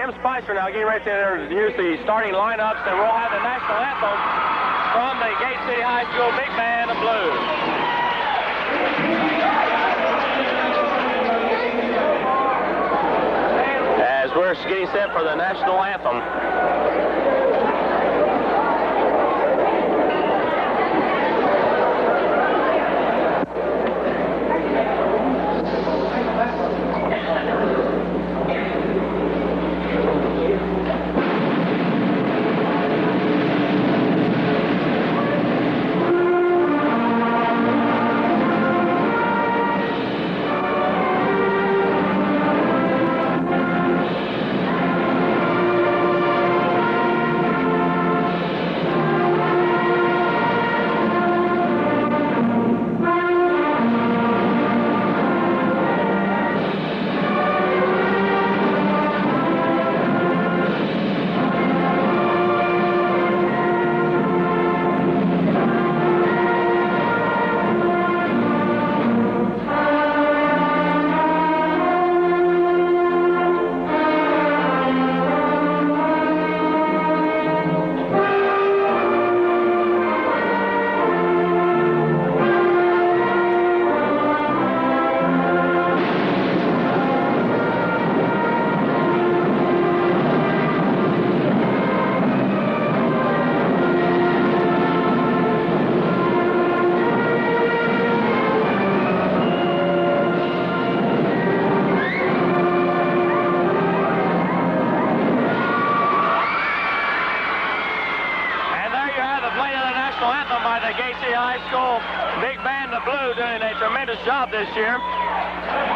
Tim Spicer now getting ready to use the starting lineups, and we'll have the national anthem from the Gate City High School Big Band of Blues. As we're getting set for the national anthem. Job this year.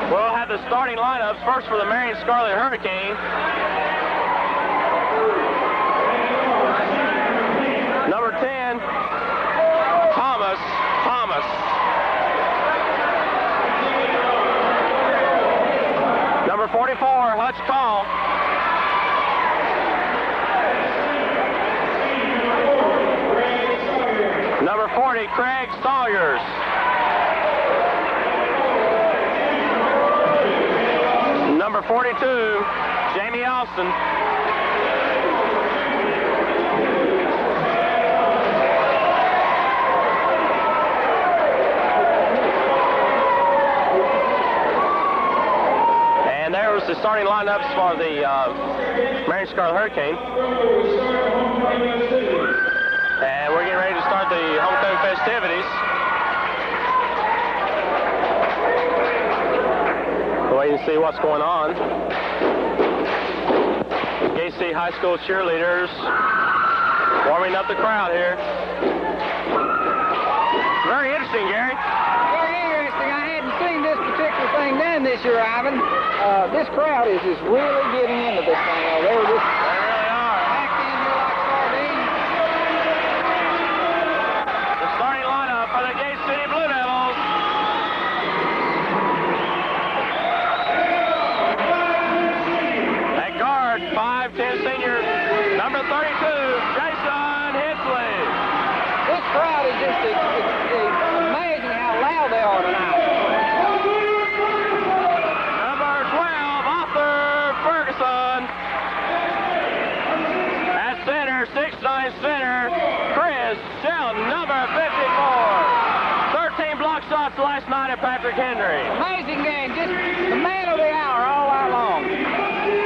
We'll have the starting lineups first for the Marion Scarlet Hurricane. Number 10, Thomas. Number 44, Hutch Call. Number 40, Craig Sawyers. Number 42, Jamie Austin. And there was the starting lineups for the Marion Scarlet Hurricane. And we're getting ready to start the homecoming festivities. Wait and see what's going on. Gate City High School cheerleaders warming up the crowd here. Very interesting, Gary. Very interesting. I hadn't seen this particular thing done this year, Ivan. This crowd is just really getting into this thing. They really are. Packed in here like sardines. The starting lineup for the Gate City Blue Devils. At guard, 5'10" senior, number 32, Jason Hensley. This crowd is just it's amazing how loud they are tonight. Number 12, Arthur Ferguson. At center, 6'9" center, Chris Shelton, number 54. 13 block shots last night at Patrick Henry. Amazing game, just the man of the hour all night long.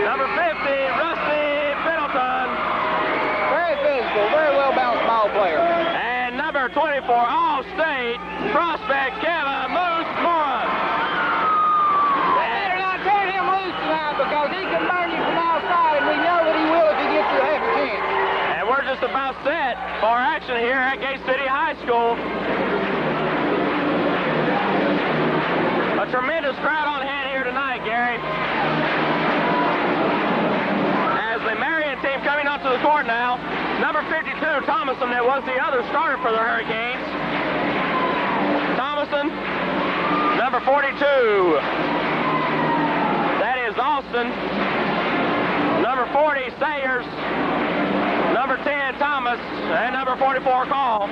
Number 50, Rusty Middleton. Very physical, very well-balanced ball player. And number 24, All-State prospect Kevin Moose Moran. They better not turn him loose tonight because he can burn you from outside, and we know that he will if he gets you half a chance. And we're just about set for action here at Gate City High School. A tremendous crowd on hand here tonight, Gary. As the Marion team coming onto the court now, number 52, Thomason, that was the other starter for the Hurricanes. Thomason, number 42, that is Austin. Number 40, Sayers. Number 10, Thomas, and number 44, Call.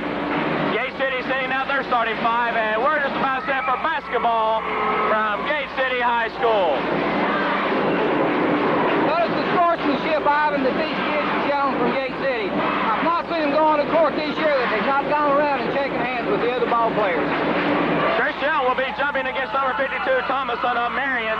Gate City sending out their starting five, and we're just about set for basketball from Gate City High School. Notice the sportsmanship basketball players. Chris Shelton will be jumping against number 52, Thomason of Marion.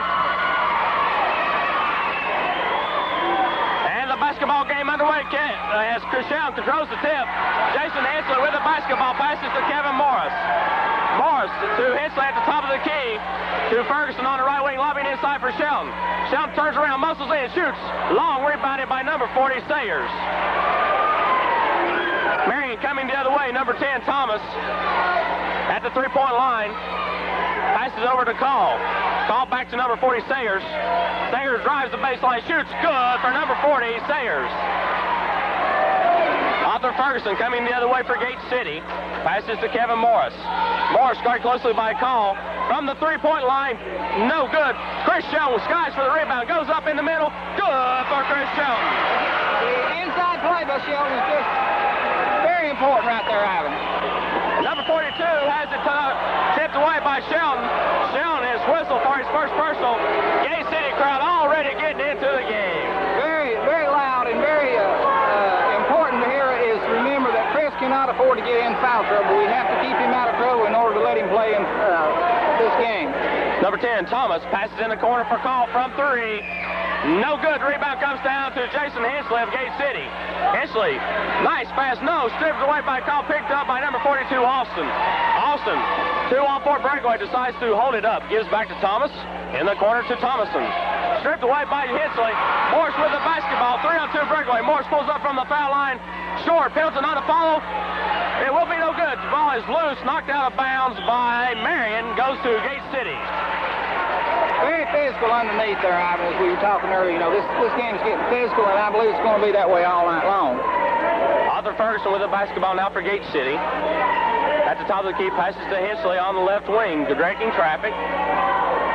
And the basketball game underway as Chris Shelton controls the tip. Jason Hensley with the basketball passes to Kevin Morris. Morris to Hensley at the top of the key. To Ferguson on the right wing, lobbing inside for Shelton. Shelton turns around, muscles in, shoots. Long, rebounded by number 40, Sayers. Marion coming the other way, number 10, Thomas. At the three-point line. Passes over to Call. Call back to number 40, Sayers. Sayers drives the baseline, shoots. Good for number 40, Sayers. Arthur Ferguson coming the other way for Gate City. Passes to Kevin Morris. Morris guarded closely by Call. From the three-point line, no good. Chris Shelton skies for the rebound, goes up in the middle. Good for Chris Shelton. The inside play by Shelton is just very important right there, Ivan. Number 42 has it tipped away by Shelton. Shelton has whistled for his first personal. Gate City crowd already getting into the game. Very, very loud and very important to hear is remember that Chris cannot afford to get in foul trouble. We have to keep him out of trouble in order to let him play in this game. Number 10, Thomas, passes in the corner for Call from three. No good. Rebound comes down to Jason Hensley of Gate City. Hensley, nice pass, no. Stripped away by Call, picked up by number 42, Austin. Austin, 2-on-4 breakaway, decides to hold it up. Gives back to Thomas. In the corner to Thomason. Stripped away by Hensley. Morris with the basketball. 3-on-2 breakaway. Morris pulls up from the foul line. Short. Pendleton on the follow. It will be no good. The ball is loose. Knocked out of bounds by Marion. Goes to Gate City. Very physical underneath there, Ivan, as we were talking earlier. You know, this game's getting physical, and I believe it's going to be that way all night long. Arthur Ferguson with the basketball now for Gate City. At the top of the key, passes to Hensley on the left wing, directing traffic.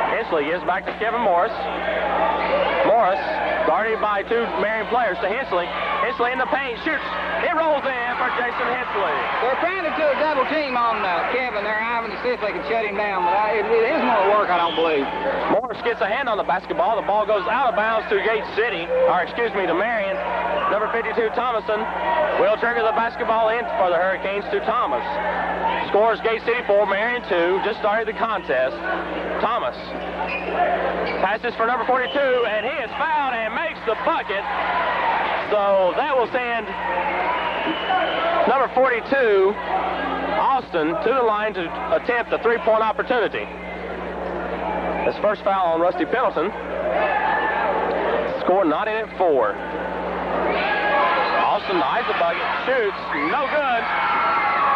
Hensley gives back to Kevin Morris. Morris, guarded by two Marion players, to Hensley. Hensley in the paint, shoots. It rolls in for Jason Hensley. They're trying to do a double team on Kevin there, Ivan, to see if they can shut him down, but it isn't going to work, I don't believe. Morris gets a hand on the basketball. The ball goes out of bounds to Gate City, or excuse me, to Marion. Number 52, Thomason, will trigger the basketball in for the Hurricanes to Thomas. Scores Gate City 4, Marion 2. Just started the contest. Thomas passes for number 42, and he is fouled and makes the bucket. So that will send number 42, Austin, to the line to attempt a three-point opportunity. His first foul on Rusty Pendleton. Score not in at 4. Austin eyes the bucket, shoots, no good.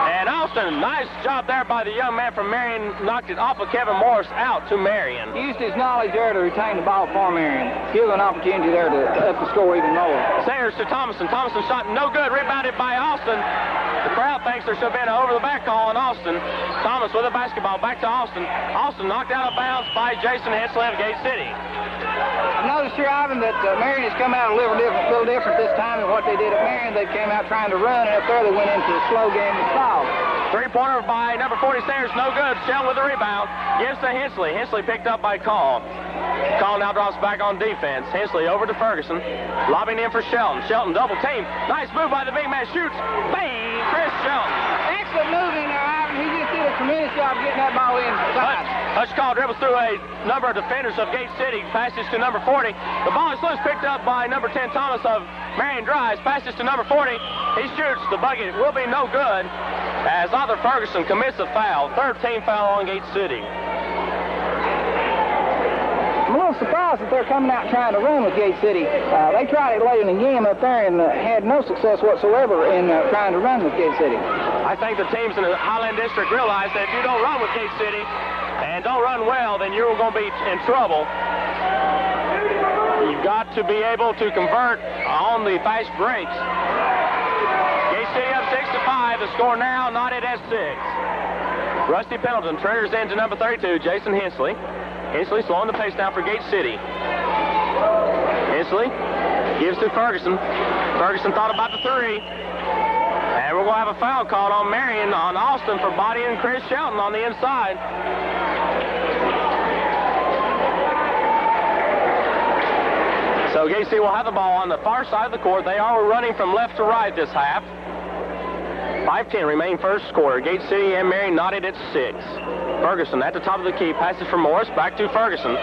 And Austin, nice job there by the young man from Marion, knocked it off of Kevin Morris out to Marion. He used his knowledge there to retain the ball for Marion. Give an opportunity there to up the score even more. Sayers to Thomason. Thomason shot no good, rebounded by Austin. The crowd thinks there should have been an over-the-back call on Austin. Thomas with the basketball, back to Austin. Austin knocked out of bounds by Jason Hensley of Gate City. I've noticed here, Ivan, that Marion has come out a little different this time than what they did at Marion. They came out trying to run, and up there they went into a slow game and stalled. Three-pointer by number 40, Sayers, no good. Shelton with the rebound. Gives to Hensley. Hensley picked up by Call. Call now drops back on defense. Hensley over to Ferguson. Lobbing in for Shelton. Shelton double team. Nice move by the big man. Shoots. Bang! Chris Shelton. Excellent move in there, Ivan. He just did a tremendous job getting that ball inside. Hutch Call dribbles through a number of defenders of Gate City. Passes to number 40. The ball is loose, picked up by number 10, Thomas of Marion Drives. Passes to number 40. He shoots. The bucket will be no good as Arthur Ferguson commits a foul. Third team foul on Gate City. I'm a little surprised that they're coming out trying to run with Gate City. They tried it late in the game up there and had no success whatsoever in trying to run with Gate City. I think the teams in the Highland District realize that if you don't run with Gate City and don't run well, then you're going to be in trouble. You've got to be able to convert on the fast breaks. Gate City up 6-5. The score now knotted at 6. Rusty Pendleton triggers into number 32, Jason Hensley. Hensley slowing the pace now for Gate City. Hensley gives to Ferguson. Ferguson thought about the three. And we're going to have a foul called on Marion on Austin for bodying Chris Shelton on the inside. So Gate City will have the ball on the far side of the court. They are running from left to right this half. 5:10 remain first quarter. Gate City and Marion knotted at 6. Ferguson at the top of the key. Passes from Morris. Back to Ferguson.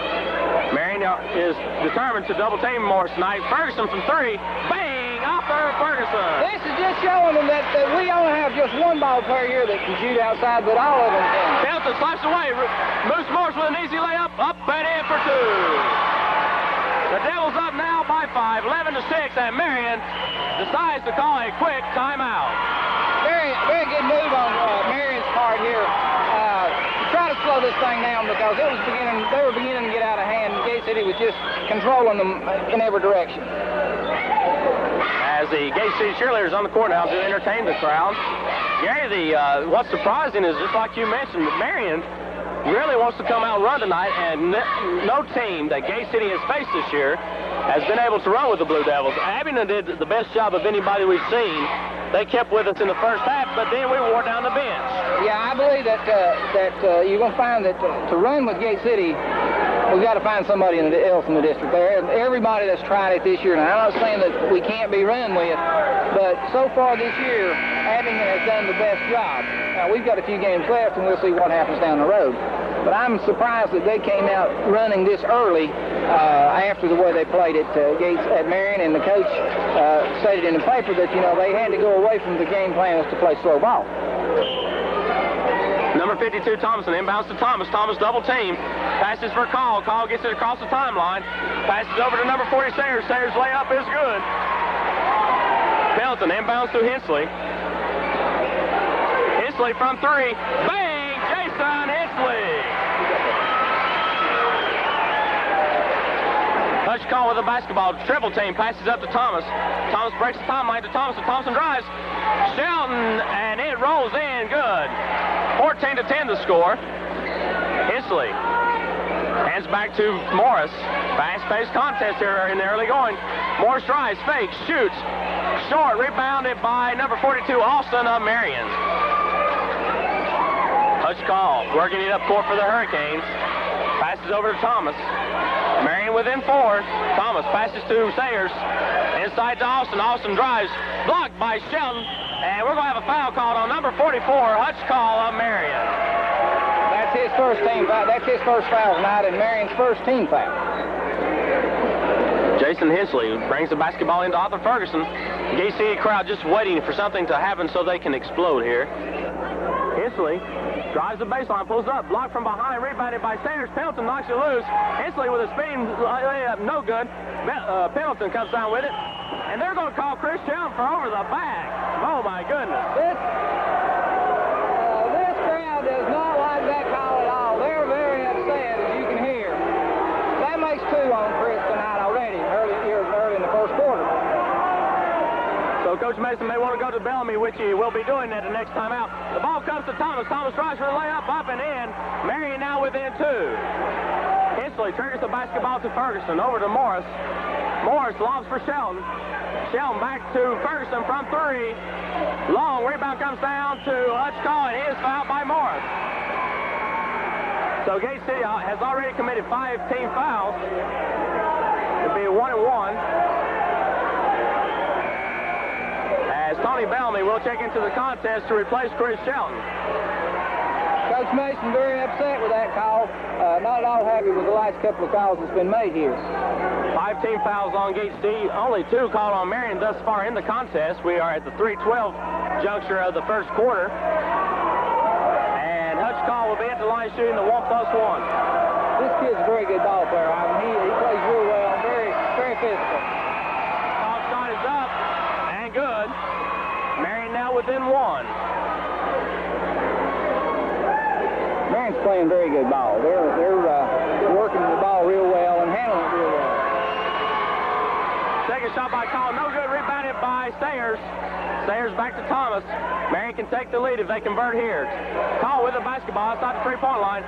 Marion is determined to double team Morris tonight. Ferguson from 3. Bang! Off there, Ferguson. This is just showing them that we only have just one ball player here that can shoot outside, but all of them can. Pelton slaps away. Moose Morris with an easy layup. Up and in for 2. The Devils up now by 5, 11-6, and Marion decides to call a quick timeout. Very good move on Marion's part here. Try to slow this thing down because they were beginning to get out of hand. Gate City was just controlling them in every direction. As the Gate City cheerleaders on the court now to entertain the crowd. Gary, what's surprising is, just like you mentioned, Marion really wants to come out and run tonight, and no team that Gate City has faced this year has been able to run with the Blue Devils. Abingdon did the best job of anybody we've seen. They kept with us in the first half, but then we wore down the bench. Yeah, I believe that you're going to find that to run with Gate City, we've got to find somebody else in the district. Everybody that's tried it this year, and I'm not saying that we can't be run with, but so far this year, Abingdon has done the best job. Now, we've got a few games left, and we'll see what happens down the road. But I'm surprised that they came out running this early after the way they played at Marion, and the coach stated in the paper that, they had to go away from the game plan was to play slow ball. Number 52, Thompson, inbounds to Thomas. Thomas double team. Passes for Call. Call gets it across the timeline. Passes over to number 40, Sayers. Sayers' layup is good. Pelton inbounds to Hensley. Hensley from 3. Bang! Jason Hensley. Hutch Call with the basketball. Triple team. Passes up to Thomas. Thomas breaks the timeline to Thompson. Thompson drives. Shelton, and it rolls in good. 14-10 the score. Hensley hands back to Morris. Fast-paced contest here in the early going. Morris drives, fakes, shoots. Short, rebounded by number 42, Austin of Marion. Hutch Call working it up court for the Hurricanes. Passes over to Thomas. Marion within 4. Thomas passes to Sayers. Inside to Austin. Austin drives. Blocked by Shelton. And we're going to have a foul called on number 44, Hutch Call of Marion. That's his first team foul. That's his first foul tonight, and Marion's first team foul. Jason Hensley brings the basketball into Arthur Ferguson. Gate City crowd just waiting for something to happen so they can explode here. Hensley drives the baseline, pulls up, blocked from behind, rebounded by Sanders. Pendleton knocks it loose. Hensley with a spinning layup, no good. Pendleton comes down with it. And they're going to call Chris Shelton for over the back. Oh, my goodness. This crowd does not like that call at all. They're very upset, as you can hear. That makes 2 on Chris tonight already, early in the first quarter. So Coach Mason may want to go to Bellamy, which he will be doing at the next time out. The ball comes to Thomas. Thomas tries for the layup, up and in. Marion now within 2. Hensley triggers the basketball to Ferguson. Over to Morris. Morris lobs for Shelton. Shelton back to Ferguson from 3. Long rebound comes down to Hutch Call, and he is fouled by Morris. So Gate City has already committed 5 team fouls. It'll be a 1-and-1. As Tony Bellamy will check into the contest to replace Chris Shelton. Coach Mason very upset with that call. Not at all happy with the last couple of calls that's been made here. 5 team fouls on Gate City, only 2 called on Marion thus far in the contest. We are at the 3:12 juncture of the first quarter. And Hutch Call will be at the line shooting the 1+1. This kid's a very good ball player. He plays real well, very, very physical. Ball shot is up and good. Marion now within 1. Marion's playing very good ball. They're working the ball real well and handling it real well. Second shot by Call, no good, rebounded by Sayers. Sayers back to Thomas. Marion can take the lead if they convert here. Call with the basketball outside the 3-point line.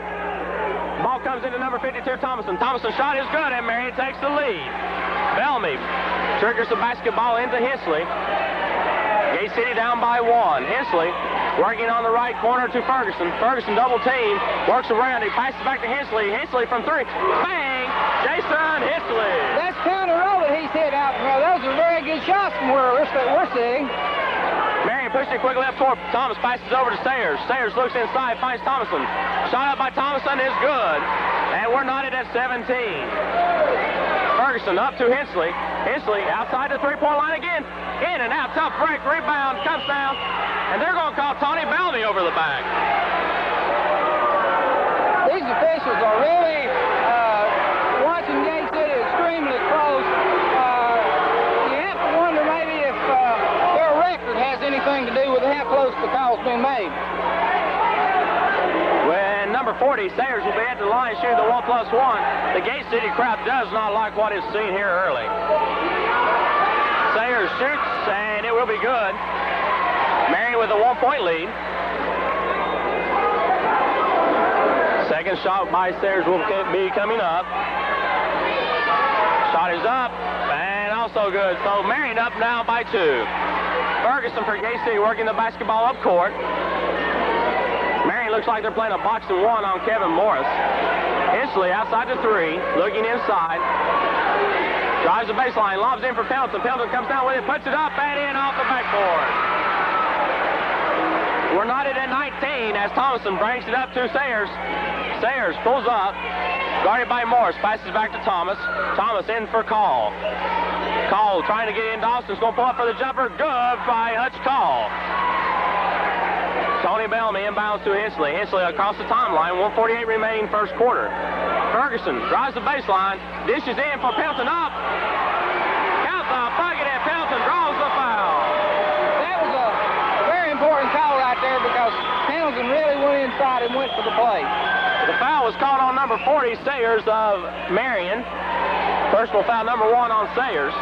Ball comes into number 52, Thomason. Thomason's shot is good, and Marion takes the lead. Bellamy triggers the basketball into Hensley. Gate City down by 1. Hensley working on the right corner to Ferguson. Ferguson double team, works around, he passes back to Hensley. Hensley from 3, bang! Jason Hensley. That's 2 in a row that he's hit out. Those are very good shots from where we're seeing. Marion pushing quickly up toward Thomas. Passes over to Sayers. Sayers looks inside, finds Thomason. Shot up by Thomason is good. And we're knotted at 17. Ferguson up to Hensley. Hensley outside the three-point line again. In and out, tough break, rebound, comes down. And they're going to call Tony Bellamy over the back. These officials are really watching Gate City extremely close. You have to wonder maybe if their record has anything to do with how close the call's been made. When number 40, Sayers, will be at the line shooting the 1+1. The Gate City crowd does not like what is seen here early. Sayers shoots, and it will be good. Marion with a 1-point lead. Second shot by Sayers will be coming up. Shot is up, and also good. So Marion up now by 2. Ferguson for Gate City working the basketball up court. Marion looks like they're playing a boxing one on Kevin Morris. Hensley outside the 3, looking inside. Drives the baseline, lobs in for Pelton. Pelton comes down with it, puts it up and in off the backboard. We're knotted at 19 as Thomason brings it up to Sayers. Sayers pulls up, guarded by Morris, passes back to Thomas. Thomas in for Call. Call trying to get in. Dawson's going to pull up for the jumper. Good by Hutch Call. Tony Bellamy inbounds to Hensley. Hensley across the timeline. 1:48 remaining first quarter. Ferguson drives the baseline. Dishes in for Pelton up. Count the bucket and Pelton draws the foul. That was a very important call right there because Townsend really went inside and went for the play. The foul was called on number 40, Sayers of Marion. Personal foul number 1 on Sayers.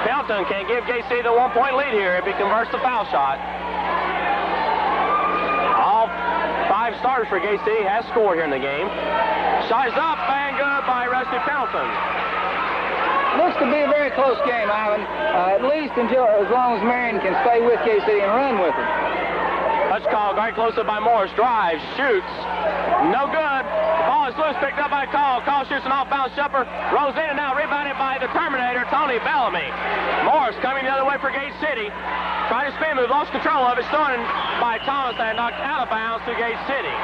Pelton can give Gate City the 1-point lead here if he converts the foul shot. All 5 starters for Gate City has scored here in the game. Shot is up and good by Rusty Pelton. Looks to be a very close game, Ivan. At least until as long as Marion can stay with Gate City and run with them. Touch call, guarded close up by Morris. Drives, shoots. No good. The ball is loose, picked up by Call. Call shoots an off-bounds jumper. Rolls in and out, rebounded by the Terminator, Tony Bellamy. Morris coming the other way for Gate City. Trying to spin move, lost control of it. Stolen by Thomas and knocked out of bounds to Gate City.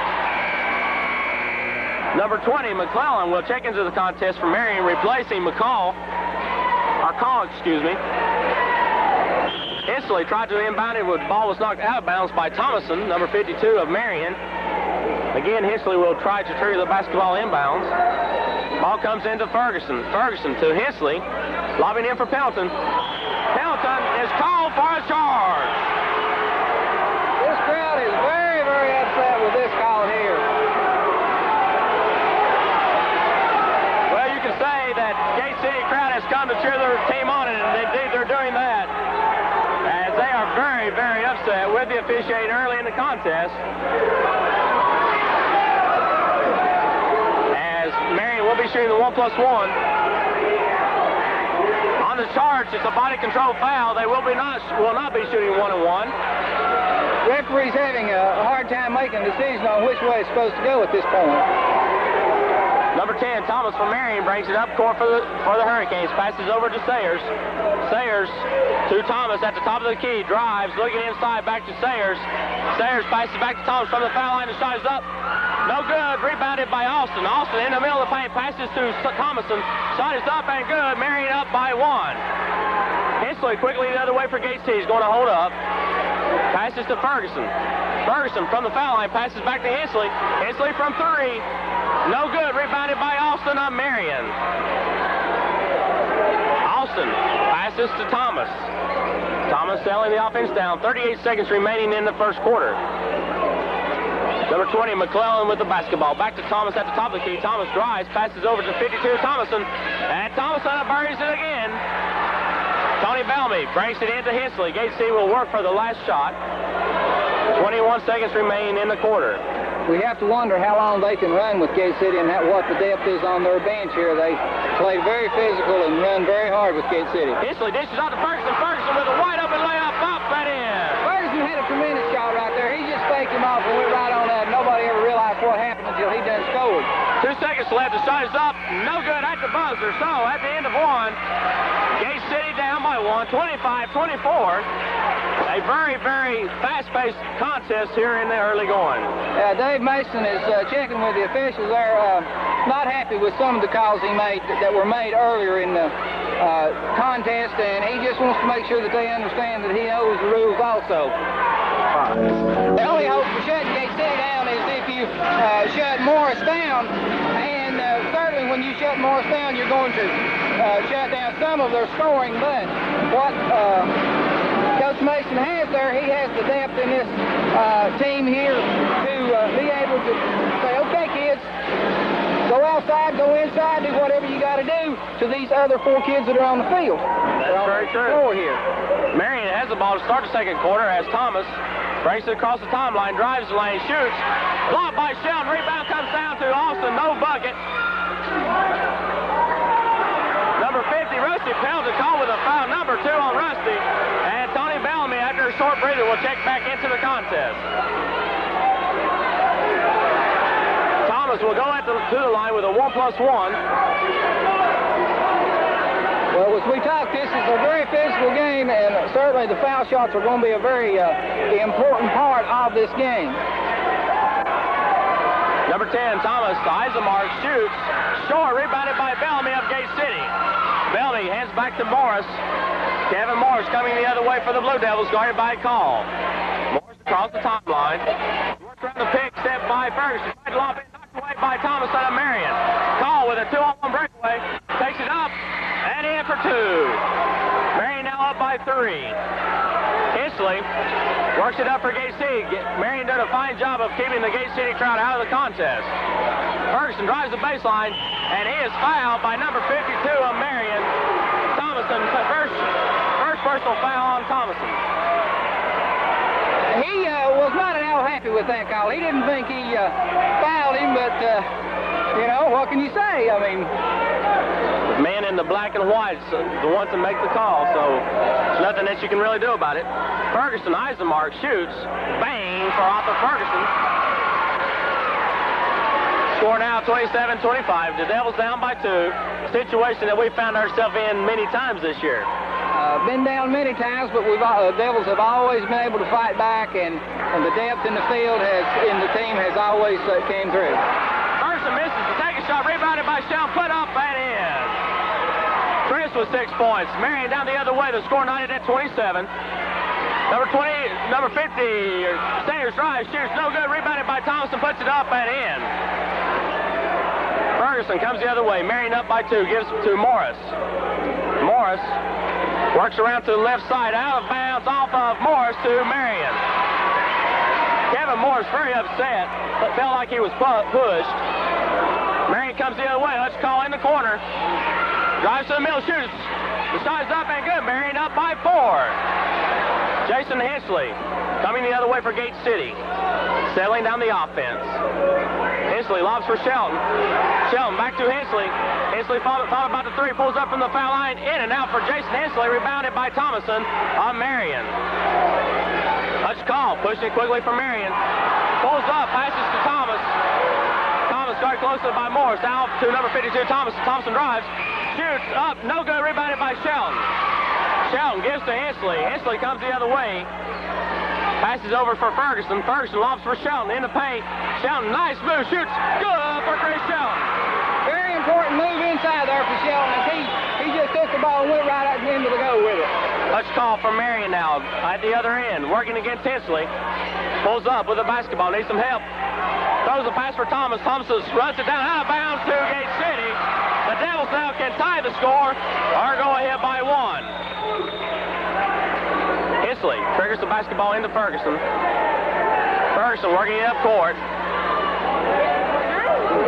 Number 20, McClellan, will check into the contest for Marion, replacing Call, excuse me. Hensley tried to inbound it, but the ball was knocked out of bounds by Thomason, number 52 of Marion. Again, Hensley will try to trigger the basketball inbounds. Ball comes into Ferguson. Ferguson to Hensley, lobbing in for Pelton. Pelton is called for a charge. This crowd is very, very upset with this call here. Well, you can say that Gate City crowd has come to cheer their team on, and indeed they're doing that. As they are very, very upset with the officiating early in the contest. As Marion will be shooting the 1+1. On the charge, it's a body control foul. They will not be shooting 1-on-1. Referee's having a hard time making a decision on which way it's supposed to go at this point. Number 10, Thomas from Marion, brings it up court for the Hurricanes. Passes over to Sayers. Sayers to Thomas at the top of the key. Drives, looking inside, back to Sayers. Sayers passes back to Thomas from the foul line. The shot is up. No good. Rebounded by Austin. Austin in the middle of the paint. Passes to Thomason. Shot is up and good. Marion up by 1. Hensley quickly the other way for Gate City. He's going to hold up. Passes to Ferguson. Ferguson from the foul line. Passes back to Hensley. Hensley from 3. No good. Rebounded by Austin of Marion. Austin passes to Thomas. Thomas selling the offense down. 38 seconds remaining in the first quarter. Number 20, McClellan with the basketball. Back to Thomas at the top of the key. Thomas drives, passes over to 52, Thomason. And Thomason buries it again. Tony Bellamy breaks it into Hensley. Gate City will work for the last shot. 21 seconds remaining in the quarter. We have to wonder how long they can run with Gate City and what the depth is on their bench here. They play very physical and run very hard with Gate City. Hensley dishes out to Ferguson. Ferguson with a wide open layup up and in. Ferguson had a tremendous shot right there. He just faked him off and went right on that. Nobody ever realized what happened until he done scored. 2 seconds left. The shot is up. No good at the buzzer. So at the end of 1, Gate City down by 1, 25-24. A very, very fast-paced contest here in the early going. Dave Mason is checking with the officials there. Not happy with some of the calls he made that were made earlier in the contest, and he just wants to make sure that they understand that he knows the rules also. The only hope for shutting Gate City down is if you shut Morris down, and certainly when you shut Morris down, you're going to shut down some of their scoring, but what Coach Mason has there, he has the depth in this team here to be able to say, okay, kids, go outside, go inside, do whatever you got to do to these other 4 kids that are on the field. That's very true. Here. Marion has the ball to start the second quarter as Thomas brings it across the timeline, drives the lane, shoots. Blocked by Shelton. Rebound comes down to Austin. No bucket. Number 50, Rusty Pelton, call with a foul. Number 2 on Rusty. And Tony Bellamy, after a short breather, will check back into the contest. Thomas will go to the line with a 1+1. Well, as we talk, this is a very physical game, and certainly the foul shots are going to be a very important part of this game. Number 10, Thomas Eisenmark shoots. Short, rebounded by Bellamy of Gate City. Bellamy hands back to Morris. Kevin Morris coming the other way for the Blue Devils, guarded by Call. Morris across the timeline. Works around the pick, step by Ferguson. Tried to lob in, knocked away by Thomas out of Marion. Call with a 2-on-1 breakaway. Takes it up. And in for 2. Marion now up by 3. Hensley works it up for Gate City. Marion did a fine job of keeping the Gate City crowd out of the contest. Ferguson drives the baseline, and he is fouled by number 52 of Marion, Thomason. First personal foul on Thomason. He was not at all happy with that call. He didn't think he fouled him, but, you know, what can you say? I mean, man in the black and white's the ones that make the call, so there's nothing that you can really do about it. Ferguson, Eisenmark shoots. Bang for Arthur Ferguson. Score now 27-25. The Devils down by 2. Situation that we found ourselves in many times this year. Been down many times, but Devils have always been able to fight back, and the depth in the field in the team has always came through. Ferguson misses the second shot, rebounded by Shell, put up and in. Chris with 6 points. Marion down the other way. The score 90-27. Number 50, Sayers drives, shoots, no good. Rebounded by Thompson, puts it up and in. Ferguson comes the other way. Marion up by 2, gives to Morris. Morris works around to the left side, out of bounds, off of Morris to Marion. Kevin Morris very upset, but felt like he was pushed. Marion comes the other way. Let's call in the corner. Drives to the middle, shoots. The shot is up and good. Marion up by 4. Jason Hensley coming the other way for Gate City. Settling down the offense. Hensley lobs for Shelton. Shelton back to Hensley. Hensley thought about the 3, pulls up from the foul line. In and out for Jason Hensley. Rebounded by Thomason on Marion. Touch call. Pushing quickly for Marion. Pulls up. Passes to Thomas. Thomas guarded closely by Morris. Out to number 52, Thomas. Thompson drives. Shoots up. No good. Rebounded by Shelton. Shelton gives to Hensley. Hensley comes the other way. Passes over for Ferguson. Ferguson lobs for Shelton in the paint. Shelton, nice move. Shoots. Good for Chris Shelton. Very important move inside there for Shelton. He just took the ball and went right out into the goal with it. Let's call for Marion now at the other end. Working against Hensley. Pulls up with a basketball. Needs some help. Throws a pass for Thomas. Thompson runs it down out of bounds to Gate City. The Devils now can tie the score or go ahead by 1. Hensley triggers the basketball into Ferguson. Ferguson working it up court.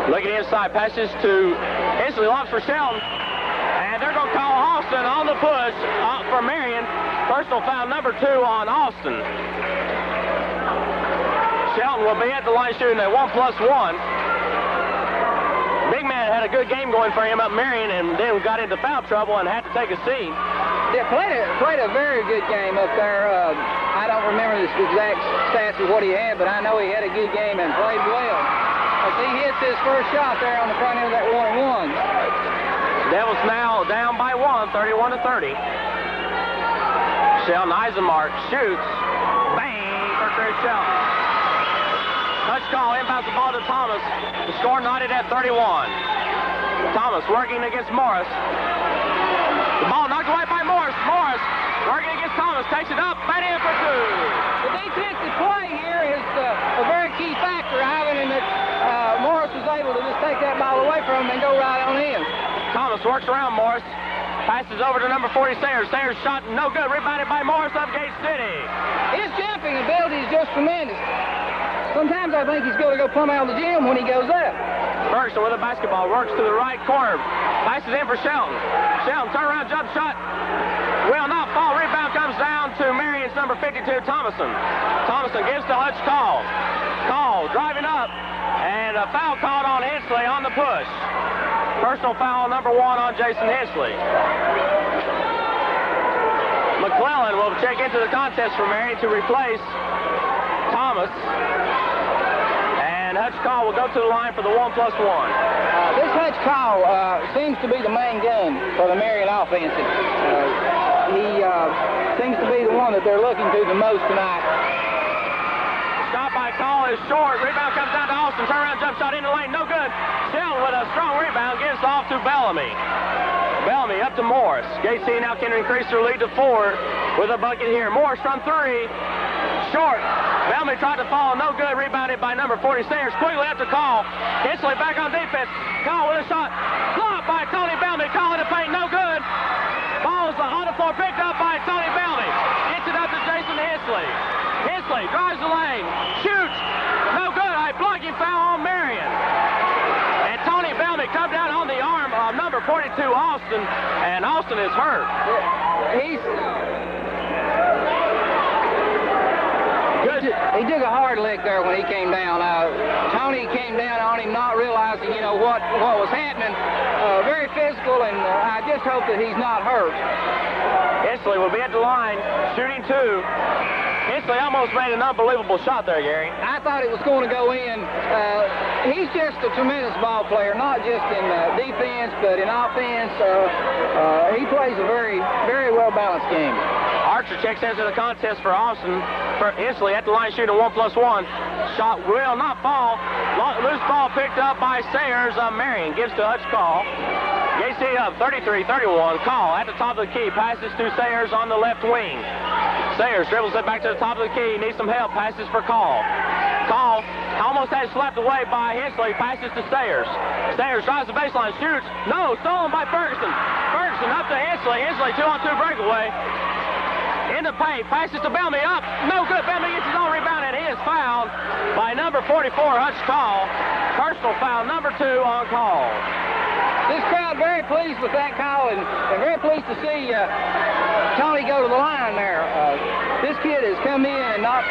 Looking inside, passes to Hensley, lobs for Shelton. And they're going to call Austin on the push for Marion. Personal foul number 2 on Austin. Shelton will be at the line shooting at 1+1. Big man had a good game going for him up Marion, and then got into foul trouble and had to take a seat. Yeah, played a very good game up there. I don't remember the exact stats of what he had, but I know he had a good game and played well. As he hits his first shot there on the front end of that 1-1. Devils now down by 1, 31-30. Sheldon Eisenmark shoots. Bang for Chris Sheldon. Touch call, inbounds the ball to Thomas. The score knotted at 31. Thomas working against Morris. The ball knocked away by Morris. Morris working against Thomas. Takes it up and in for two. The defensive play here is a very key factor, Ivan, in that Morris was able to just take that ball away from him and go right on in. Thomas works around Morris. Passes over to number 40, Sayers. Sayers shot no good. Rebounded by Morris of Gate City. His jumping ability is just tremendous. Sometimes I think he's going to go plumb out of the gym when he goes up. Ferguson with the basketball. Works to the right corner. Passes in for Shelton. Shelton, turnaround jump shot. Will not fall. Rebound comes down to Marion's number 52, Thomason. Thomason gives to Hutch Call. Call driving up. And a foul called on Hensley on the push. Personal foul number 1 on Jason Hensley. McClellan will check into the contest for Marion to replace Thomas. And Hutch Call will go to the line for the 1+1. This Hutch Call seems to be the main gun for the Marion offense. He seems to be the one that they're looking to the most tonight. Shot by Call is short. Rebound comes down to Austin. Turnaround jump shot in the lane. No good. Sheldon with a strong rebound gives off to Bellamy. Bellamy up to Morris. Gate City now can increase their lead to 4 with a bucket here. Morris from 3. Short. Bellamy tried to fall. No good. Rebounded by number 40, Sayers. Quickly up to Call. Hensley back on defense. Call with a shot. Blocked by Tony Bellamy. Call in the paint. No good. Ball's on the floor. Picked up by Tony Bellamy. Gets it up to Jason Hensley. Hensley drives the lane. Shoots. No good. A blocking foul on Marion. And Tony Bellamy come down on the arm of number 42, Austin. And Austin is hurt. He took a hard lick there when he came down. Tony came down on him not realizing, what was happening. Very physical, and I just hope that he's not hurt. Hensley will be at the line, shooting 2. Hensley almost made an unbelievable shot there, Gary. I thought it was going to go in. He's just a tremendous ball player, not just in defense, but in offense. He plays a very, very well-balanced game. Archer checks into the contest for Austin. For Hensley at the line shooting 1+1. Shot will not fall. Loose ball picked up by Sayers. Marion gives to Hutch Call. Gate City up 33-31. Call at the top of the key. Passes to Sayers on the left wing. Sayers dribbles it back to the top of the key. Needs some help. Passes for Call. Call almost had slapped away by Hensley. Passes to Sayers. Sayers drives the baseline. Shoots. No. Stolen by Ferguson. Ferguson up to Hensley. Hensley 2-on-2 breakaway. In the paint, passes to Bellamy up. No good. Bellamy gets his own rebound, and he is fouled by number 44, Hutch Call. Personal foul number 2 on Call. This crowd very pleased with that call, and very pleased to see Tony go to the line there. This kid has come in and not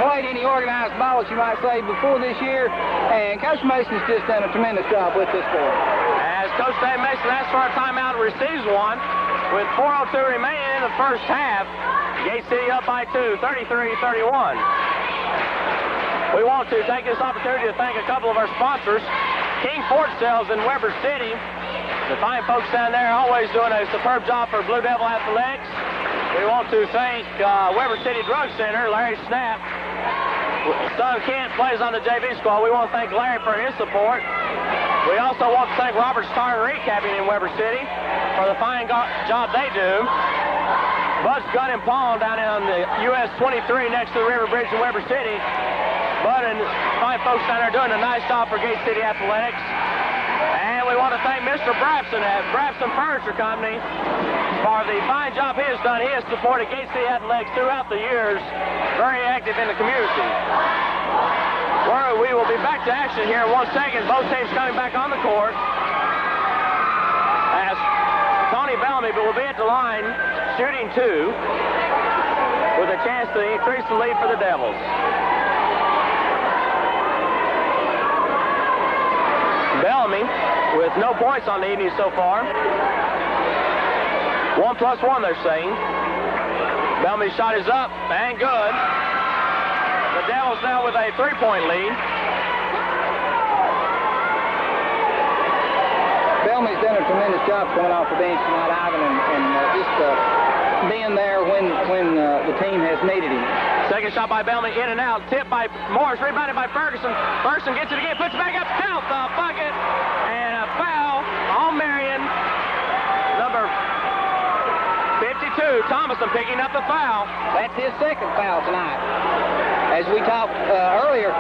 played any organized ball, as you might say, before this year, and Coach Mason's just done a tremendous job with this boy. As Coach Dave Mason asks for a timeout and receives one, with 4:02 remaining in the first half, Gate City up by 2, 33-31. We want to take this opportunity to thank a couple of our sponsors. King Ford Sales in Weber City. The fine folks down there always doing a superb job for Blue Devil Athletics. We want to thank Weber City Drug Center, Larry Snap. Son Kent plays on the JV squad. We want to thank Larry for his support. We also want to thank Robert Starr Recapping in Weber City for the fine job they do. Bud's Gun and Pawn down on the US 23 next to the River Bridge in Weber City. Bud and fine folks down there doing a nice job for Gate City Athletics. And we want to thank Mr. Brapson at Brapson Furniture Company for the fine job he has done. He has supported Gate City Athletics throughout the years, very active in the community. We will be back to action here in 1 second. Both teams coming back on the court. As Tony Bellamy will be at the line, shooting 2, with a chance to increase the lead for the Devils. Bellamy with no points on the evening so far. 1+1, they're saying. Bellamy's shot is up and good. The Devils now with a 3-point lead. Bellamy's done a tremendous job coming off the bench tonight, Ivan, and just been there when the team has needed him. Second shot by Bellamy, in and out. Tipped by Morris, rebounded by Ferguson. Ferguson gets it again, puts it back up, count the bucket, and a foul on Marion. Number 52, Thomason picking up the foul. That's his second foul tonight. As we talked earlier,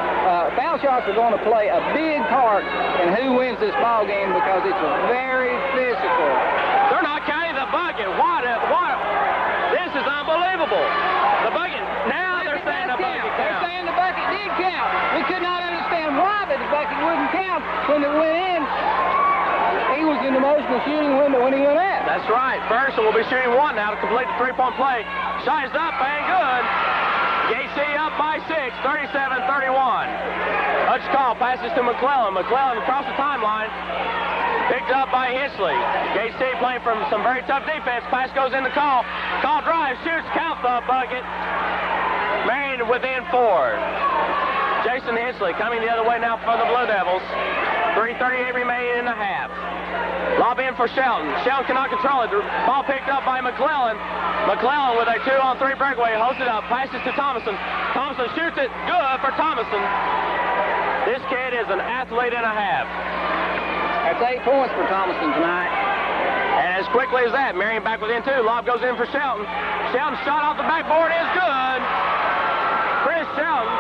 foul shots are going to play a big part in who wins this ball game because it's very physical. They're not counting the bucket. What? This is unbelievable. The bucket. Now they're saying the bucket counts. They're saying the bucket did count. We could not understand why the bucket wouldn't count when it went in. He was in the motion of shooting window when he went out. That's right. Ferguson will be shooting one now to complete the three-point play. Shot is up and good. JC up by 6, 37-31. Hutch call, passes to McClellan. McClellan across the timeline. Picked up by Hensley. JC playing from some very tough defense. Pass goes in the call. Call drives, shoots, count the bucket. Marion within 4. Jason Hensley coming the other way now for the Blue Devils. 3:38 remaining in the half. Lob in for Shelton. Shelton cannot control it. The ball picked up by McClellan. McClellan with a 2-on-3 breakaway. Holds it up. Passes to Thomason. Thomason shoots it. Good for Thomason. This kid is an athlete and a half. That's 8 points for Thomason tonight. And as quickly as that, Marion back within 2. Lob goes in for Shelton. Shelton's shot off the backboard is good. Chris Shelton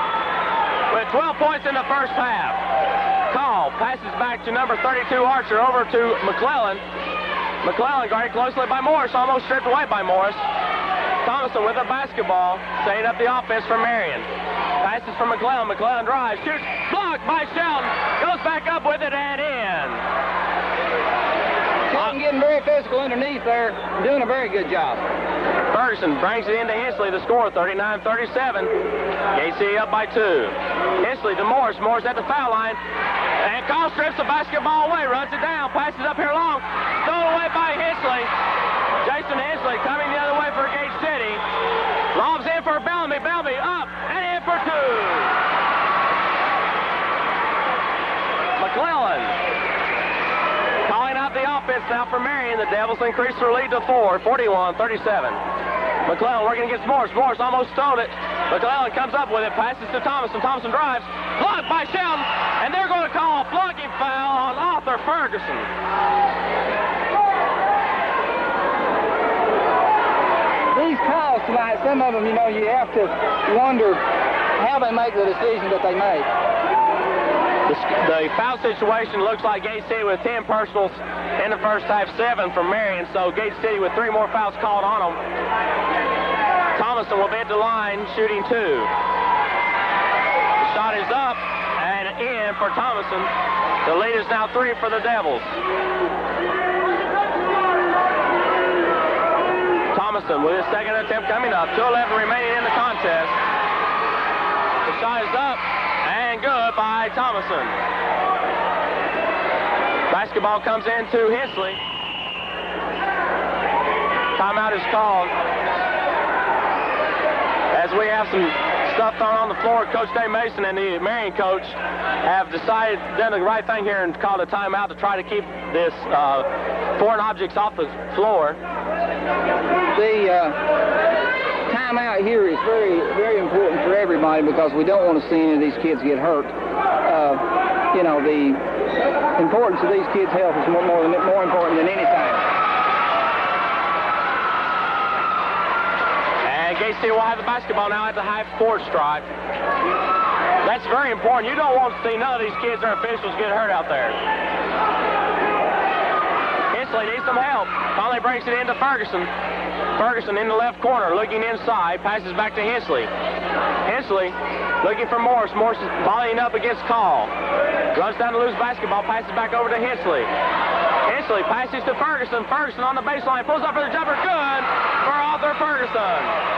with 12 points in the first half. Call passes back to number 32 Archer over to McClellan. McClellan guarded closely by Morris, almost stripped away by Morris. Thomason with a basketball, setting up the offense for Marion. Passes from McClellan. McClellan drives, shoots, blocked by Shelton. Goes back up with it and in. Shelton getting very physical underneath there, doing a very good job. Ferguson brings it into Hensley, the score, 39-37. JC up by 2. Hensley to Morris. Morris at the foul line. And Call strips the basketball away, runs it down, passes up here long. Stolen away by Hensley. Jason Hensley coming the other way for Gate City. Lobs in for Bellamy. Bellamy up and in for 2. McClellan calling out the offense now for Marion. The Devils increase their lead to 4, 41-37. McClellan working against Morris. Morris almost stole it. McClellan comes up with it, passes to Thomason. Thomason drives, blocked by Shelton, and they're going to call a blocking foul on Arthur Ferguson. These calls tonight, some of them, you have to wonder how they make the decision that they make. The foul situation looks like Gate City with 10 personals in the first half, 7 from Marion, so Gate City with 3 more fouls called on them. Thomason will be at the line, shooting 2. The shot is up and in for Thomason. The lead is now 3 for the Devils. Thomason with his second attempt coming up. 2:11 remaining in the contest. The shot is up and good by Thomason. Basketball comes into Hensley. Timeout is called. As we have some stuff thrown on the floor, Coach Dave Mason and the Marion coach have done the right thing here and called a timeout to try to keep this foreign objects off the floor. The timeout here is very, very important for everybody because we don't want to see any of these kids get hurt. The importance of these kids' health is more important than anything. Gate City will have the basketball now at the half-court stripe. That's very important. You don't want to see none of these kids or officials get hurt out there. Hensley needs some help. Finally brings it into Ferguson. Ferguson in the left corner, looking inside, passes back to Hensley. Hensley looking for Morris. Morris is volleying up against Call. Runs down to lose basketball, passes back over to Hensley. Hensley passes to Ferguson. Ferguson on the baseline, pulls up for the jumper. Good for Arthur Ferguson.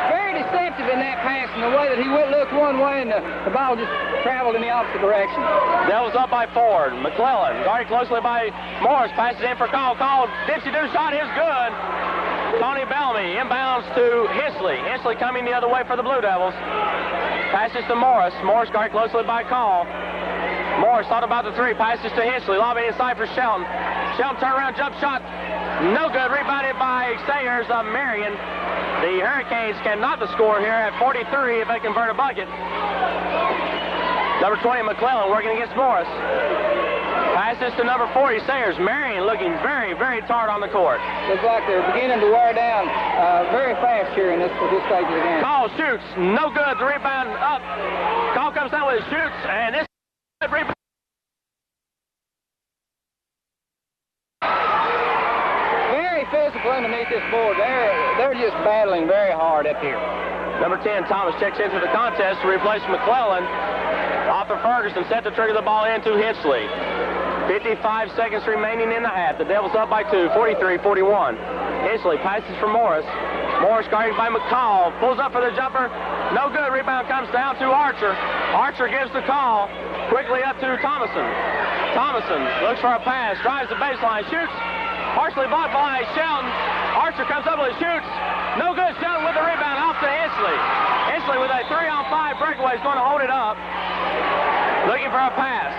Very deceptive in that pass in the way that he looked one way and the ball just traveled in the opposite direction. Devils up by 4. McClellan guarded closely by Morris. Passes in for Call. Call. Dipsy-do shot is good. Tony Bellamy inbounds to Hensley. Hensley coming the other way for the Blue Devils. Passes to Morris. Morris guarded closely by Call. Morris thought about the 3. Passes to Hensley. Lobbing inside for Shelton. Shelton turnaround jump shot. No good. Rebounded by Sayers of Marion. The Hurricanes can knock the score here at 43 if they convert a bucket. Number 20, McClellan, working against Morris. Passes to number 40, Sayers. Marion looking very, very tired on the court. Looks like they're beginning to wear down very fast here at this stage of the game. Call shoots. No good. The rebound up. Call comes down with his shoots, and this rebound. Very physical underneath this board. They're just battling very hard up here. Number 10, Thomas, checks into the contest to replace McClellan. Arthur Ferguson set to trigger the ball into Hitchley. 55 seconds remaining in the half. The Devils up by 2, 43-41. Hitchley passes for Morris. Morris guarded by McCall. Pulls up for the jumper. No good. Rebound comes down to Archer. Archer gives the call. Quickly up to Thomason. Thomason looks for a pass. Drives the baseline. Shoots. Partially blocked by Shelton. Archer comes up with a shoots. No good. Shelton with the rebound off to Hitchley. Hitchley with a 3-on-5 breakaway is going to hold it up. Looking for a pass.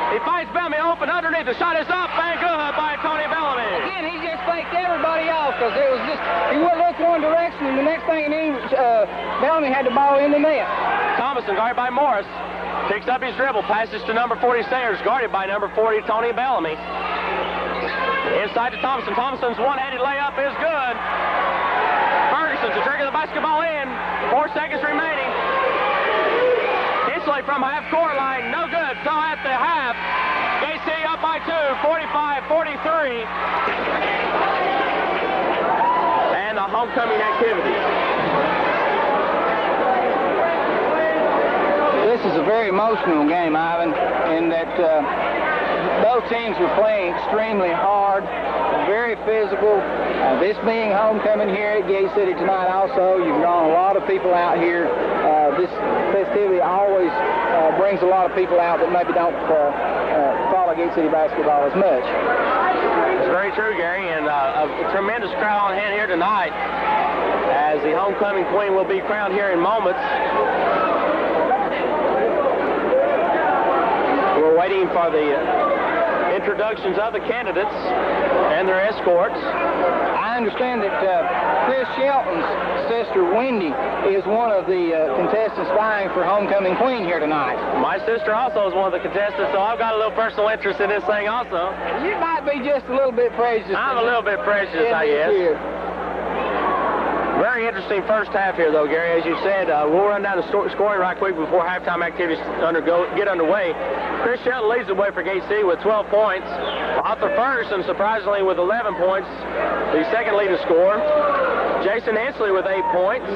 He finds Bellamy open underneath. The shot is up and good by Tony Bellamy. Again, he just faked everybody off because it was just, he would look one direction, and the next thing he knew, Bellamy had the ball in the net. Thomason guarded by Morris. Picks up his dribble. Passes to number 40 Sayers, guarded by number 40 Tony Bellamy. Inside to Thompson. Thompson's one-handed layup is good. Ferguson to trigger the basketball in. 4 seconds remaining. Hitchley from half-court line. No good. So at the half, KC up by 2, 45-43. And the homecoming activity. This is a very emotional game, Ivan, in that both teams were playing extremely hard, very physical. This being homecoming here at Gate City tonight also, you've drawn a lot of people out here. This festivity always brings a lot of people out that maybe don't follow Gate City basketball as much. It's very true, Gary, and a tremendous crowd on hand here tonight as the homecoming queen will be crowned here in moments. We're waiting for the introductions of the candidates and their escorts. I understand that Chris Shelton's sister, Wendy, is one of the contestants vying for homecoming queen here tonight. My sister also is one of the contestants, so I've got a little personal interest in this thing also. You might be just a little bit prejudiced. I'm a little bit prejudiced, I guess. Very interesting first half here, though, Gary. As you said, we'll run down the scoring right quick before halftime activities get underway. Chris Shelton leads the way for Gate City with 12 points. Arthur Ferguson, surprisingly, with 11 points, the second leading scorer. Jason Hensley with 8 points.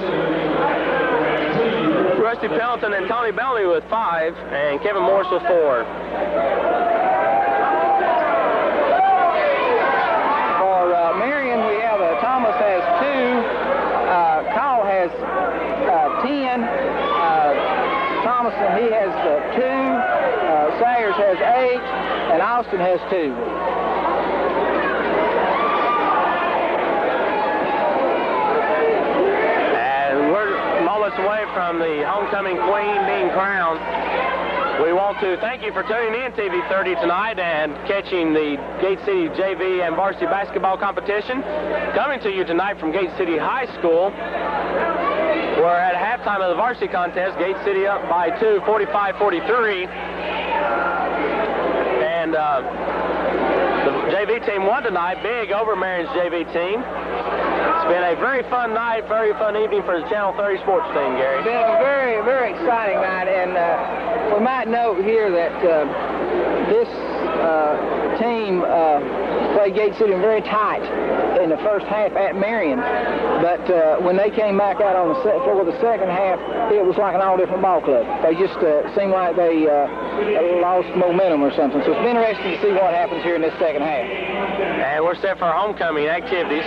Rusty Pelton and Tony Bellamy with 5, and Kevin Morris with 4. For Marion, we have Thomas has 2. Call has 10. Thomason, he has 2. Sayers has 8. And Austin has 2. And we're moments away from the homecoming queen being crowned. We want to thank you for tuning in TV 30 tonight and catching the Gate City JV and varsity basketball competition. Coming to you tonight from Gate City High School. We're at halftime of the varsity contest. Gate City up by 2, 45-43. And the JV team won tonight, big over Marion's JV team. It's been a very fun night, very fun evening for the Channel 30 sports team, Gary. It's been a very, very exciting night, and we might note here that this team played Gate City very tight in the first half at Marion, but when they came back out on for the second half, it was like an all-different ball club. They just seemed like they lost momentum or something. So it's been interesting to see what happens here in this second half. And we're set for homecoming activities.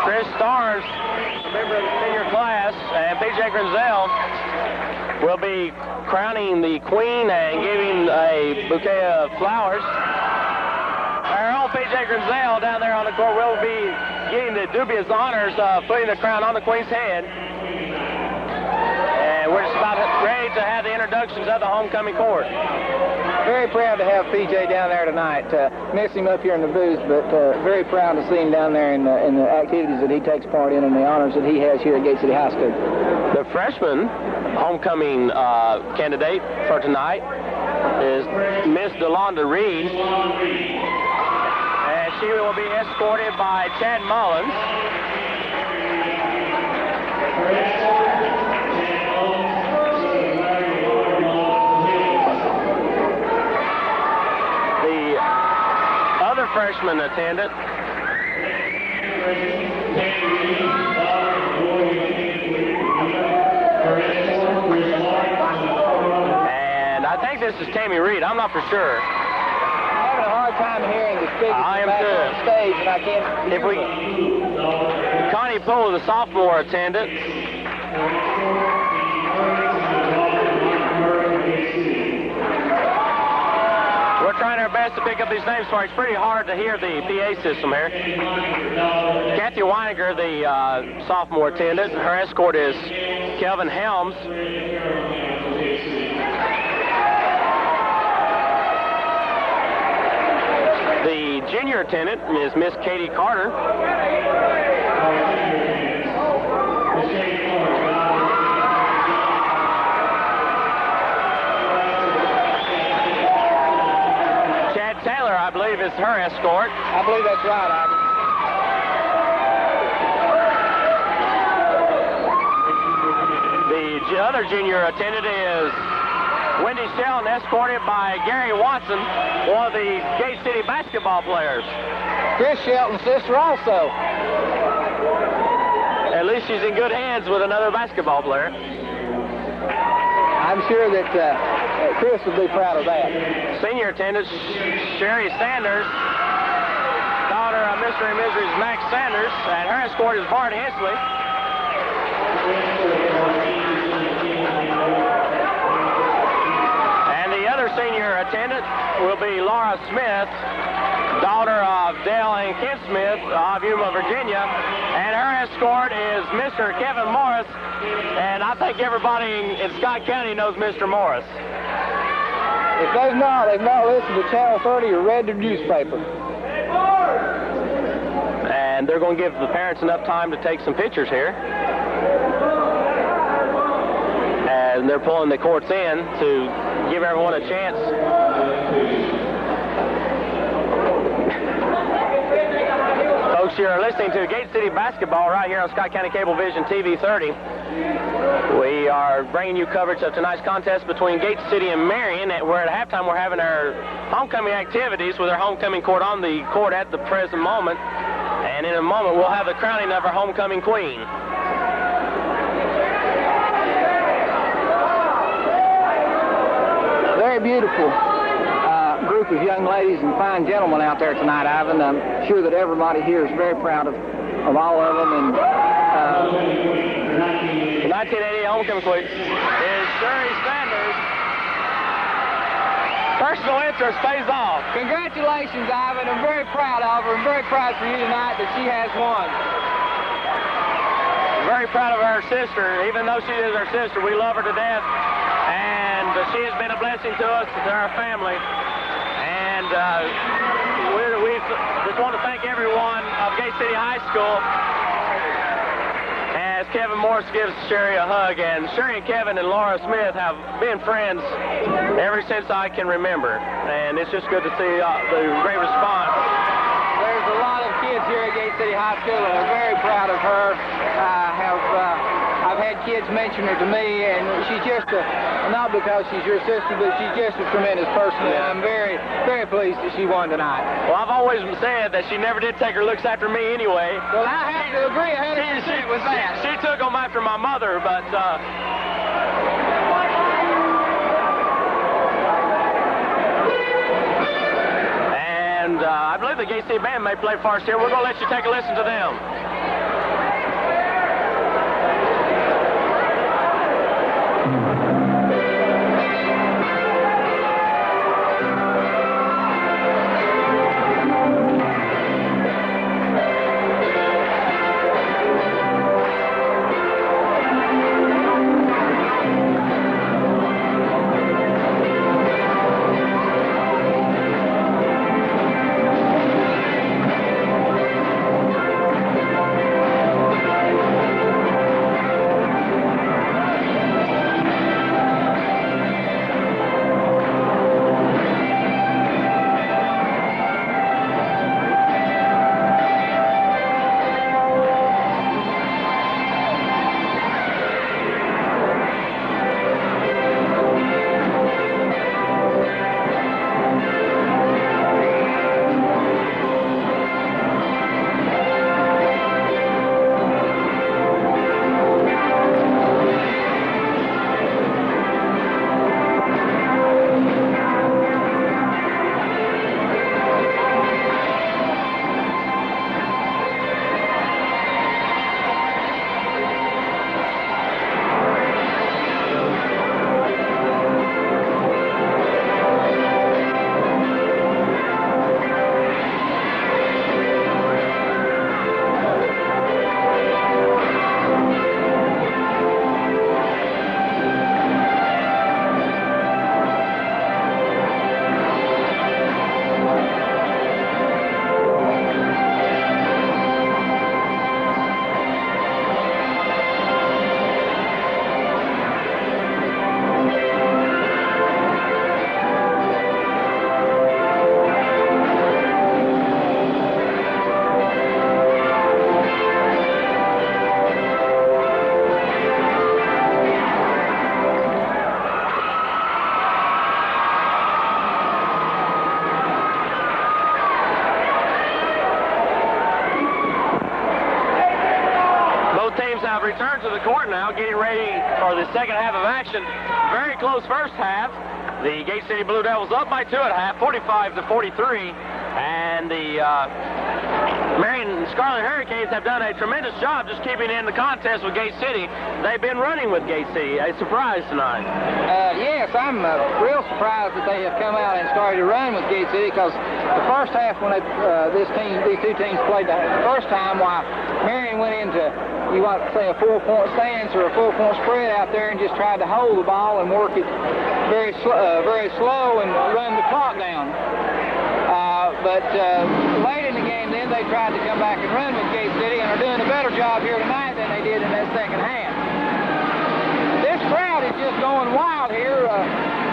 Chris Starnes, a member of the senior class, and P.J. Grenzel will be crowning the queen and giving a bouquet of flowers. Our own P.J. Grenzel down there on the court will be getting the dubious honors of putting the crown on the queen's head. And And we're just about ready to have the introductions of the homecoming court. Very proud to have PJ down there tonight. Miss him up here in the booth, but very proud to see him down there in the activities that he takes part in and the honors that he has here at Gate City High School. The freshman homecoming candidate for tonight is Miss DeLonda Reed. And she will be escorted by Chad Mullins. The other freshman attendant and I think this is Tammy Reed. I'm not for sure. I'm having a hard time hearing the speakers back on the stage, and I can't. If we, Connie Poole, the sophomore attendant. We're trying our best to pick up these names for you. It's pretty hard to hear the PA system here. Kathy Weininger, the sophomore attendant. Her escort is Kelvin Helms. The junior attendant is Miss Katie Carter. Chad Taylor, I believe, is her escort. I believe that's right, Ivan. The other junior attendant is Wendy Shelton, escorted by Gary Watson, one of the Gate City basketball players. Chris Shelton's sister also. At least she's in good hands with another basketball player. I'm sure that Chris will be proud of that. Senior attendant Sherry Sanders, daughter of Mr. and Mrs. Max Sanders, and her escort is Bart Hensley. And the other senior attendant will be Laura Smith, daughter of Dale and Kent Smith of Yuma, Virginia. And her escort is Mr. Kevin Morris. And I think everybody in Scott County knows Mr. Morris. If they've not listened to Channel 30 or read their newspaper. And they're going to give the parents enough time to take some pictures here. And they're pulling the courts in to give everyone a chance. Folks, you're listening to Gate City Basketball right here on Scott County Cablevision TV 30. We are bringing you coverage of tonight's contest between Gate City and Marion. We're at halftime. We're having our homecoming activities with our homecoming court on the court at the present moment. And in a moment, we'll have the crowning of our homecoming queen. Very beautiful group of young ladies and fine gentlemen out there tonight, Ivan. I'm sure that everybody here is very proud of all of them. And the 1988 homecoming queen is Sherry Sanders. Personal interest pays off. Congratulations, Ivan. I'm very proud of her. I'm very proud for you tonight that she has won. Very proud of her sister. Even though she is our sister, we love her to death. And she has been a blessing to us, to our family. And we just want to thank everyone of Gate City High School as Kevin Morris gives Sherry a hug. And Sherry and Kevin and Laura Smith have been friends ever since I can remember. And it's just good to see the great response. There's a lot of kids here at Gate City High School and are very proud of her. I've had kids mention her to me, and she's just not because she's your sister, but she's just a tremendous person, and I'm very, very pleased that she won tonight. Well, I've always said that she never did take her looks after me anyway. Well, I have to agree 100% with that. She took them after my mother, but... I believe the Gate City Band may play for us here. We're going to let you take a listen to them. return to the court now, getting ready for the second half of action. Very close first half. The Gate City Blue Devils up by 2 at half, 45-43. And the Marion Scarlet Hurricanes have done a tremendous job just keeping in the contest with Gate City. They've been running with Gate City. A surprise tonight. Yes, I'm real surprised that they have come out and started to run with Gate City, because the first half when these two teams played the first time, while Marion went into, you might say, a 4-point stance or a 4-point spread out there and just tried to hold the ball and work it very slow and run the clock down. But late in the game then, they tried to come back and run with Gate City and are doing a better job here tonight than they did in that second half. This crowd is just going wild here.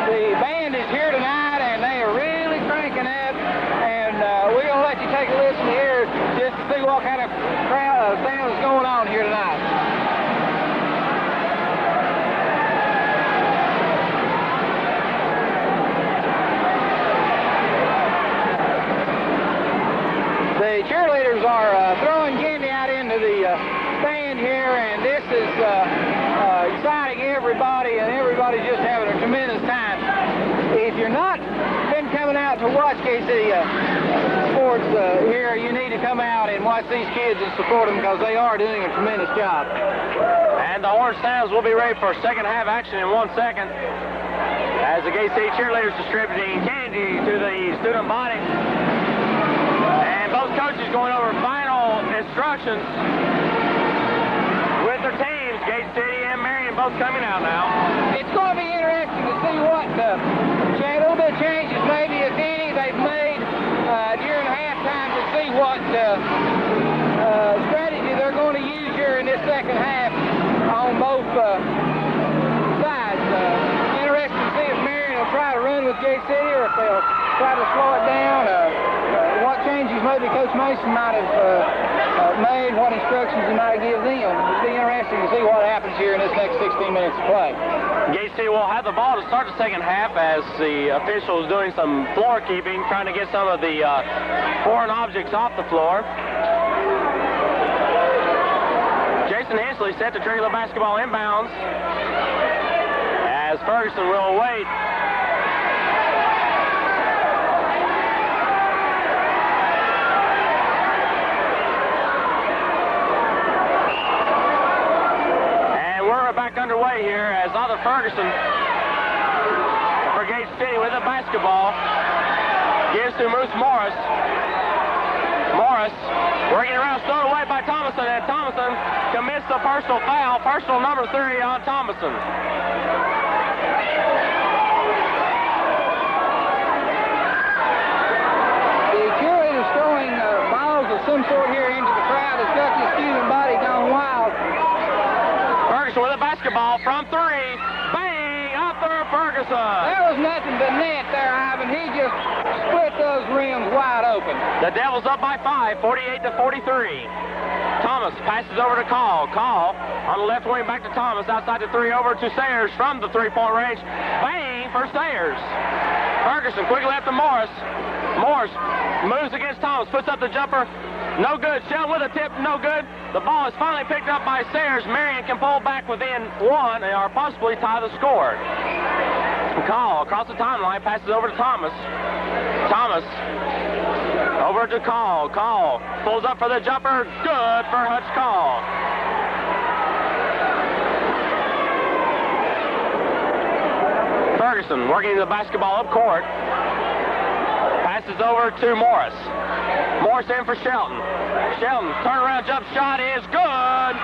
The band is here tonight and they are really cranking up, and we're going to let you take a listen here just to see what kind of crowd sound is going on here tonight. The cheerleaders are throwing candy out into the stand here, and this is exciting everybody, and everybody's just having a tremendous time. If you're not been coming out to watch Gate City sports here, you need to come out and watch these kids and support them, because they are doing a tremendous job. And the Orange Sounds will be ready for second half action in 1 second, as the Gate City cheerleaders distributing candy to the student body. Both coaches going over final instructions with their teams. Gate City and Marion both coming out now. It's going to be interesting to see what a little bit of changes, maybe if any, they've made during halftime, to see what strategy they're going to use here in this second half on both sides. Interesting to see if Marion will try to run with Gate City or if they'll try to slow it down. What changes maybe Coach Mason might have made, what instructions he might give them. It'll be interesting to see what happens here in this next 16 minutes of play. Gate City will have the ball to start the second half, as the officials doing some floor keeping, trying to get some of the foreign objects off the floor. Jason Hensley set to trigger the basketball inbounds, as Ferguson will wait. Back underway here as Arthur Ferguson for Gate City with the basketball gives to Moose Morris. Morris working around, thrown away by Thomason, and Thomason commits the personal foul, personal number 3 on Thomason. The cheerleaders throwing balls of some sort here into the crowd has got this student body gone wild. Ferguson with a basketball from 3. Bang! Arthur Ferguson. There was nothing but net there, Ivan. He just split those rims wide open. The Devils up by 5, 48-43. Thomas passes over to Call. Call on the left wing, back to Thomas. Outside the 3, over to Sayers from the 3-point range. Bang for Sayers. Ferguson quickly left to Morris. Morris moves against Thomas, puts up the jumper. No good. Shell with a tip, no good. The ball is finally picked up by Sayers. Marion can pull back within 1 or possibly tie the score. Call across the timeline, passes over to Thomas. Thomas over to Call. Call pulls up for the jumper. Good for Hutch Call. Ferguson working the basketball up court. Passes over to Morris. Morris in for Shelton. Shelton, turnaround jump shot is good.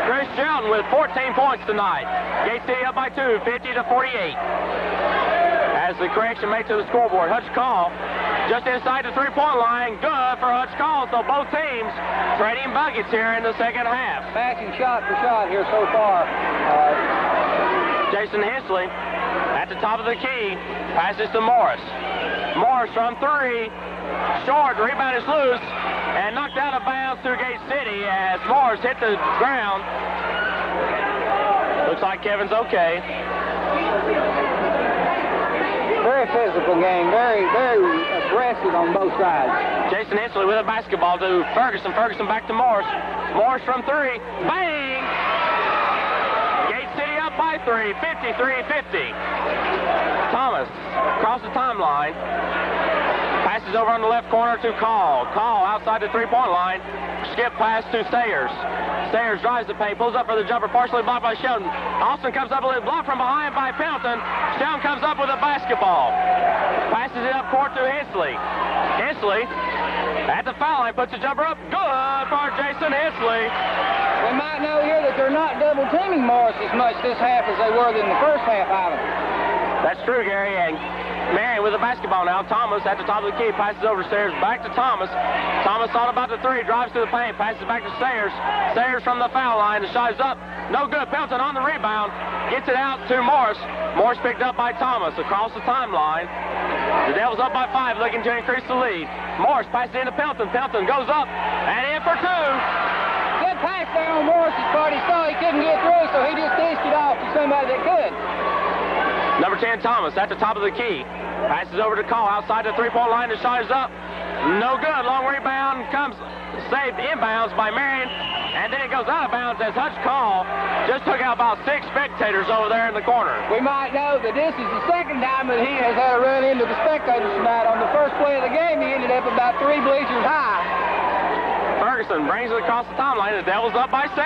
Chris Shelton with 14 points tonight. Gate City up by 2, 50-48. As the correction made to the scoreboard, Hutch Call just inside the 3-point line. Good for Hutch Call. So both teams trading buckets here in the second half. Matching shot for shot here so far. Jason Hensley at the top of the key, passes to Morris. Morris from 3, short, rebound is loose, and knocked out of bounds through Gate City as Morris hit the ground. Looks like Kevin's okay. Very physical game, very aggressive on both sides. Jason Hensley with a basketball to Ferguson. Ferguson back to Morris. Morris from three. Bang! Gate City up by three, 53-50. Thomas across the timeline. Passes over on the left corner to Call. Call outside the three-point line. Skip pass to Sayers. Sayers drives the paint, pulls up for the jumper, partially blocked by Sheldon. Austin comes up with a block from behind by Pelton. Sheldon comes up with a basketball. Passes it up court to Hensley. Hensley at the foul line, puts the jumper up. Good for Jason Hensley. We might know here that they're not double teaming Morris as much this half as they were in the first half, Ivan. That's true, Gary. And Marion with the basketball now. Thomas at the top of the key, passes over to Sayers, back to Thomas. Thomas thought about the three, drives to the paint, passes back to Sayers. Sayers from the foul line, the shot is up. No good. Pelton on the rebound, gets it out to Morris. Morris picked up by Thomas across the timeline. The Devils up by 5, looking to increase the lead. Morris passes into Pelton. Pelton goes up and in for two. Good pass there on Morris's part. He saw he couldn't get through, so he just dished it off to somebody that could. Number 10, Thomas, at the top of the key. Passes over to Call outside the three-point line. The shot is up. No good. Long rebound comes saved inbounds by Marion. And then it goes out of bounds as Hutch Call just took out about 6 spectators over there in the corner. We might know that this is the second time that he has had a run into the spectators tonight. On the first play of the game, he ended up about 3 bleachers high. Ferguson brings it across the timeline. The Devils up by 7.